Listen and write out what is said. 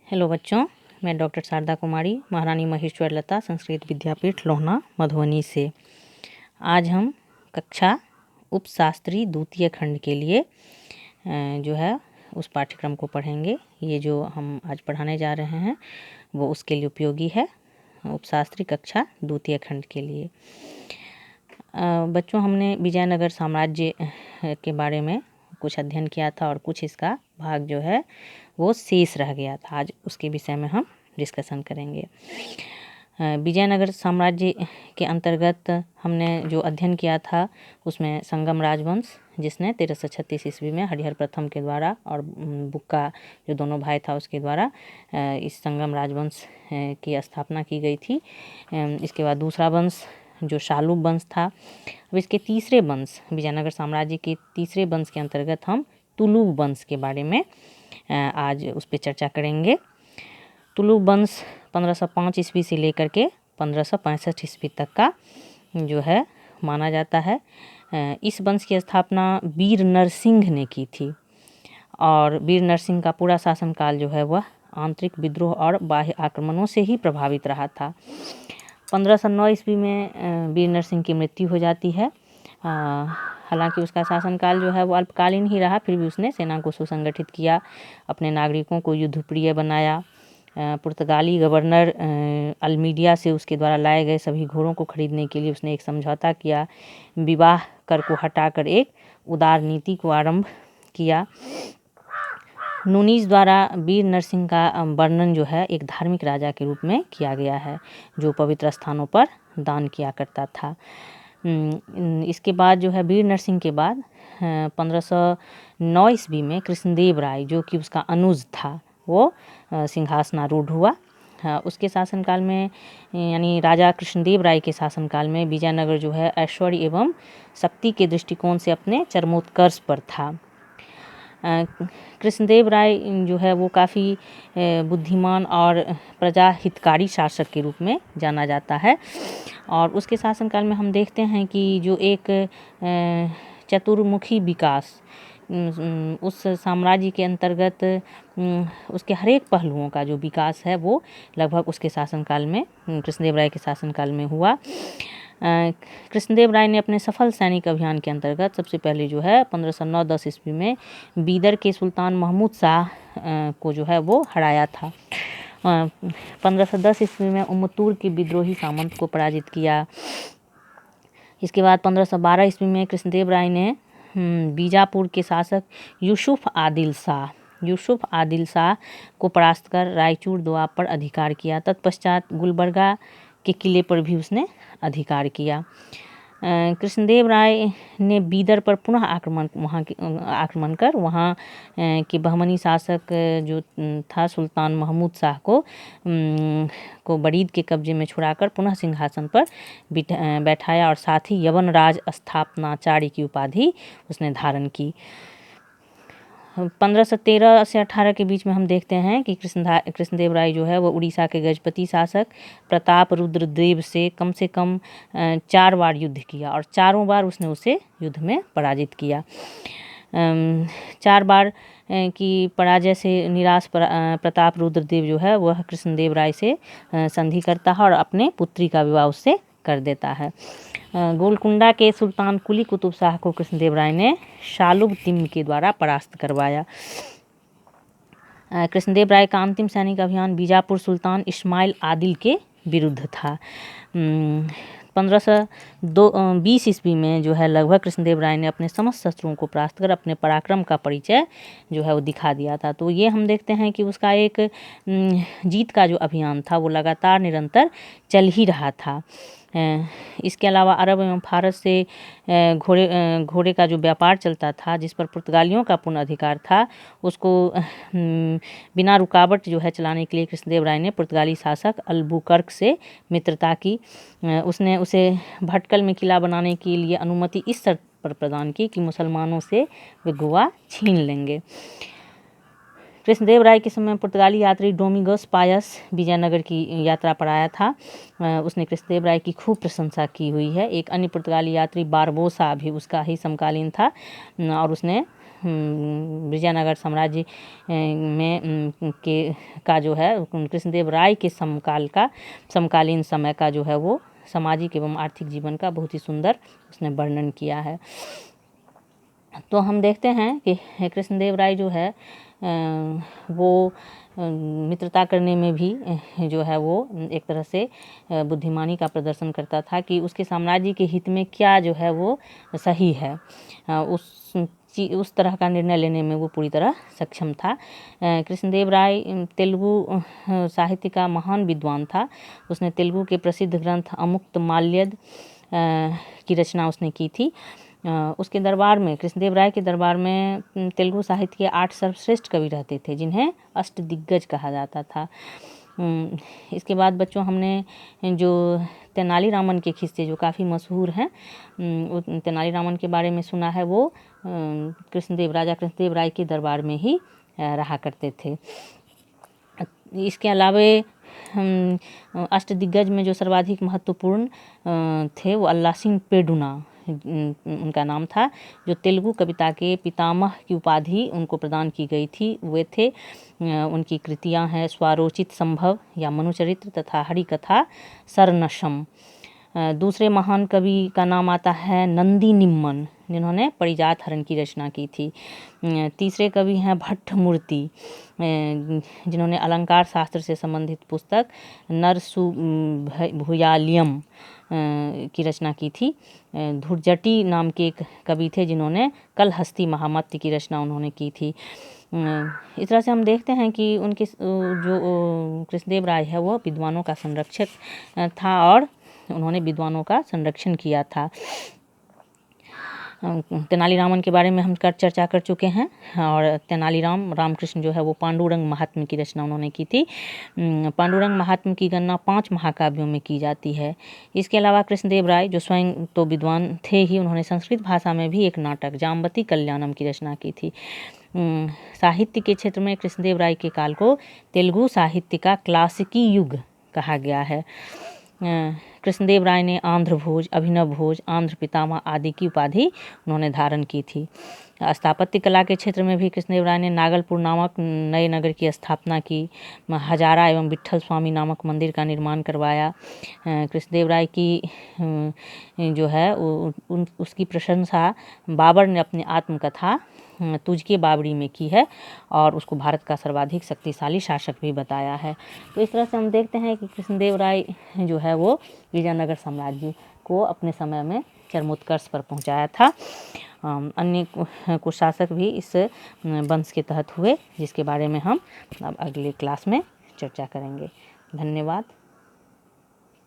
Hello बच्चों, मैं doctor Sharda कुमारी, महारानी महेश्वर लता संस्कृत विद्यापीठ लोहना मधुबनी से। आज हम कक्षा उपशास्त्री द्वितीय खंड के लिए जो है उस पाठ्यक्रम को पढ़ेंगे। ये जो हम आज पढ़ाने जा रहे हैं वो उसके लिए उपयोगी है, उपशास्त्री कक्षा द्वितीय खंड के लिए। बच्चों, हमने विजयनगर साम्राज्य के बारे में कुछ अध्ययन किया था और कुछ इसका भाग जो है वो शेष रह गया था। आज उसके विषय में हम डिस्कशन करेंगे। विजयनगर साम्राज्य के अंतर्गत हमने जो अध्ययन किया था उसमें संगम राजवंश, जिसने 1336 ईस्वी में हरिहर प्रथम के द्वारा और बुक्का जो दोनों भाई था उसके द्वारा इस संगम राजवंश की स्थापना की गई थी। इसके बाद दूसरा वंश जो शालूब वंश था। अब इसके तीसरे वंश, विजयनगर साम्राज्य के तीसरे वंश के अंतर्गत हम तुलुक वंश के बारे में आज उस पर चर्चा करेंगे। तुलुक वंश 1505 ईस्वी से लेकर के 1565 ईस्वी तक का जो है माना जाता है। इस वंश की स्थापना वीर नरसिंह ने की थी और वीर नरसिंह का पूरा शासनकाल जो है वह आंतरिक विद्रोह और बाह्य आक्रमणों से ही प्रभावित रहा था। 1509 ईस्वी में वीर नरसिंह की मृत्यु हो जाती है। हालांकि उसका शासनकाल जो है वो अल्पकालीन ही रहा, फिर भी उसने सेना को सुसंगठित किया, अपने नागरिकों को युद्धप्रिय बनाया। पुर्तगाली गवर्नर अल्मीडिया से उसके द्वारा लाए गए सभी घोड़ों को खरीदने के लिए उसने एक समझौता किया। विवाह कर को हटाकर एक उदार नीति को आरंभ किया। नूनीज द्वारा वीर नरसिंह का वर्णन जो है एक धार्मिक राजा के रूप में किया गया है जो पवित्र स्थानों पर दान किया करता था। इसके बाद जो है वीर नरसिंह के बाद 1509 ईस्वी में कृष्णदेव राय, जो कि उसका अनुज था, वो सिंहासनारूढ़ हुआ। उसके शासनकाल में यानी राजा कृष्णदेव राय के शासनकाल में विजयनगर जो है ऐश्वर्य एवं शक्ति के दृष्टिकोण से अपने चरमोत्कर्ष पर था। कृष्णदेव राय जो है वो काफ़ी बुद्धिमान और प्रजा हितकारी शासक के रूप में जाना जाता है और उसके शासनकाल में हम देखते हैं कि जो एक चतुर्मुखी विकास उस साम्राज्य के अंतर्गत उसके हर एक पहलुओं का जो विकास है वो लगभग उसके शासनकाल में, कृष्णदेव राय के शासनकाल में हुआ। कृष्णदेव राय ने अपने सफल सैनिक अभियान के अंतर्गत सबसे पहले जो है 1509-10 ईस्वी में बीदर के सुल्तान महमूद शाह को जो है वो हराया था। 1510 ईस्वी में उम्मतूर के विद्रोही सामंत को पराजित किया। इसके बाद 1512 ईस्वी में कृष्णदेव राय ने बीजापुर के शासक यूसुफ आदिल शाह को परास्त कर रायचूर दोआब पर अधिकार किया। तत्पश्चात गुलबर्गा के किले पर भी उसने अधिकार किया। कृष्णदेव राय ने बीदर पर पुनः आक्रमण कर वहाँ के बहमनी शासक जो था सुल्तान महमूद शाह को बरीद के कब्जे में छुड़ाकर पुनः सिंहासन पर बैठाया और साथ ही यवन राज स्थापनाचार्य की उपाधि उसने धारण की। 1513 से 18 के बीच में हम देखते हैं कि कृष्णदेव राय जो है वो उड़ीसा के गजपति शासक प्रताप रुद्रदेव से कम 4 बार युद्ध किया और चारों बार उसने उसे युद्ध में पराजित किया। 4 बार की पराजय से निराश प्रताप रुद्रदेव जो है वह कृष्णदेव राय से संधि करता है और अपने पुत्री का विवाह उससे कर देता है। गोलकुंडा के सुल्तान कुली कुतुब शाह को कृष्णदेव राय ने शालूब तिम्म के द्वारा परास्त करवाया। कृष्णदेव राय का अंतिम सैनिक अभियान बीजापुर सुल्तान इस्माइल आदिल के विरुद्ध था। 1520 ईस्वी में जो है लगभग कृष्णदेव राय ने अपने समस्त शस्त्रों को परास्त कर अपने पराक्रम का परिचय जो है वो दिखा दिया था। तो ये हम देखते हैं कि उसका एक जीत का जो अभियान था वो लगातार निरंतर चल ही रहा था। इसके अलावा अरब एवं फारस से घोड़े का जो व्यापार चलता था, जिस पर पुर्तगालियों का पूर्ण अधिकार था, उसको बिना रुकावट जो है चलाने के लिए कृष्णदेव राय ने पुर्तगाली शासक अल्बुकर्क से मित्रता की। उसने उसे भटकल में किला बनाने के लिए अनुमति इस शर्त पर प्रदान की कि मुसलमानों से वे गोवा छीन लेंगे। कृष्णदेव राय के समय पुर्तगाली यात्री डोमिंगोस पायस विजयनगर की यात्रा पर आया था। उसने कृष्णदेव राय की खूब प्रशंसा की हुई है। एक अन्य पुर्तगाली यात्री बारबोसा भी उसका ही समकालीन था और उसने विजयनगर साम्राज्य में का जो है कृष्णदेव राय के समकालीन समय का जो है वो सामाजिक एवं आर्थिक जीवन का बहुत ही सुंदर उसने वर्णन किया है। तो हम देखते हैं कि कृष्णदेव राय जो है वो मित्रता करने में भी जो है वो एक तरह से बुद्धिमानी का प्रदर्शन करता था कि उसके साम्राज्य के हित में क्या जो है वो सही है, उस तरह का निर्णय लेने में वो पूरी तरह सक्षम था। कृष्णदेव राय तेलुगु साहित्य का महान विद्वान था। उसने तेलुगु के प्रसिद्ध ग्रंथ अमुक्तमाल्यद की रचना उसने की थी। उसके दरबार में, कृष्णदेव राय के दरबार में तेलुगु साहित्य के 8 सर्वश्रेष्ठ कवि रहते थे जिन्हें अष्टदिग्गज कहा जाता था। इसके बाद बच्चों हमने जो तेनालीरामन के किस्से जो काफ़ी मशहूर हैं, तेनालीरामन के बारे में सुना है। वो राजा कृष्णदेव राय के दरबार में ही रहा करते थे। इसके अलावे अष्टदिग्गज में जो सर्वाधिक महत्वपूर्ण थे वो अल्लाह सिंह पेडुना उनका नाम था, जो तेलुगु कविता के पितामह की उपाधि उनको प्रदान की गई थी। वे थे, उनकी कृतियां हैं स्वारोचित संभव या मनुचरित्र तथा हरिकथा सरनशम। दूसरे महान कवि का नाम आता है नंदी निम्मन, जिन्होंने परिजात हरण की रचना की थी। तीसरे कवि हैं भट्ट मूर्ति, जिन्होंने अलंकार शास्त्र से संबंधित पुस्तक नरसुभुयालियम की रचना की थी। धुर्जटी नाम के एक कवि थे जिन्होंने कलहस्ती महामत्य की रचना उन्होंने की थी। इस तरह से हम देखते हैं कि उनके जो कृष्णदेव राय है वो विद्वानों का संरक्षक था और उन्होंने विद्वानों का संरक्षण किया था। तेनालीरामन के बारे में हम चर्चा कर चुके हैं और रामकृष्ण जो है वो पांडुरंग महात्म्य की रचना उन्होंने की थी। पांडुरंग महात्म्य की गणना 5 महाकाव्यों में की जाती है। इसके अलावा कृष्णदेव राय जो स्वयं तो विद्वान थे ही, उन्होंने संस्कृत भाषा में भी एक नाटक जाम्बती कल्याणम की रचना की थी। साहित्य के क्षेत्र में कृष्णदेव राय के काल को तेलुगु साहित्य का क्लासिकी युग कहा गया है। कृष्णदेव राय ने आंध्र भोज, अभिनव भोज, आंध्र पितामह आदि की उपाधि उन्होंने धारण की थी। स्थापत्य कला के क्षेत्र में भी कृष्णदेव राय ने नागलपुर नामक नए नगर की स्थापना की, हजारा एवं विट्ठल स्वामी नामक मंदिर का निर्माण करवाया। कृष्णदेव राय की जो है उसकी प्रशंसा बाबर ने अपनी आत्मकथा तुझके बाबरी में की है और उसको भारत का सर्वाधिक शक्तिशाली शासक भी बताया है। तो इस तरह से हम देखते हैं कि कृष्णदेव राय जो है वो विजयनगर साम्राज्य को अपने समय में चरमोत्कर्ष पर पहुंचाया था। अन्य कुछ शासक भी इस वंश के तहत हुए, जिसके बारे में हम अब अगले क्लास में चर्चा करेंगे। धन्यवाद।